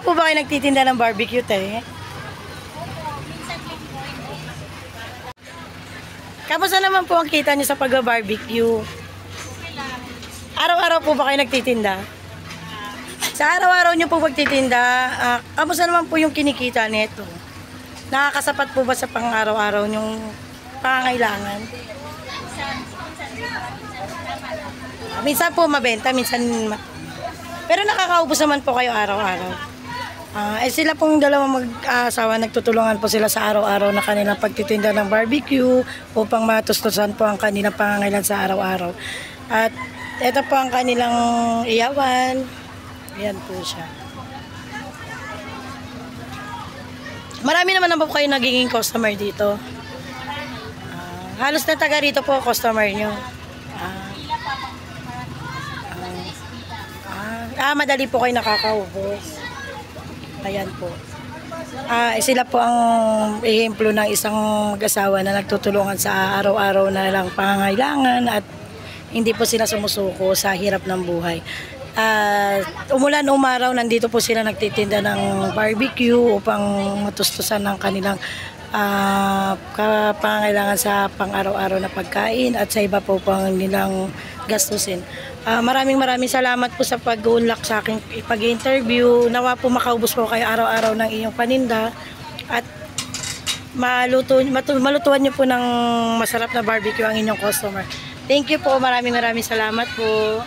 po ba kayo nagtitinda ng barbecue, te? Kamusta naman po ang kita niyo sa pag-barbecue? Araw-araw po ba kayo nagtitinda? Sa araw-araw niyo po pagtitinda, kamusta naman po yung kinikita nito? Nakakasapat po ba sa pang-araw-araw niyong pangangailangan? Minsan po mabenta, minsan pero nakakaubos naman po kayo araw-araw. Sila pong dalawang mag-asawa, nagtutulungan po sila sa araw-araw na kanilang pagtitinda ng barbecue upang matustusan po ang kanilang pangangailangan sa araw-araw. At ito po ang kanilang iyawan. Ayan po siya. Marami naman po kayo nagiging customer dito. Halos na taga rito po customer nyo. Madali po kayo nakakaubos. Ayan po. Sila po ang ehemplo ng isang mag-asawa na nagtutulungan sa araw-araw na lang pangangailangan at hindi po sila sumusuko sa hirap ng buhay. Umulan umaraw, nandito po sila nagtitinda ng barbecue upang matustusan ng kanilang pangangailangan sa pang-araw-araw na pagkain at sa iba po pang nilang gastusin. Maraming salamat po sa pag-unlock sa aking pag-interview. Nawa po makaubos po kayo araw-araw ng iyong paninda at malutuan niyo po ng masarap na barbecue ang inyong customer. Thank you po, maraming salamat po.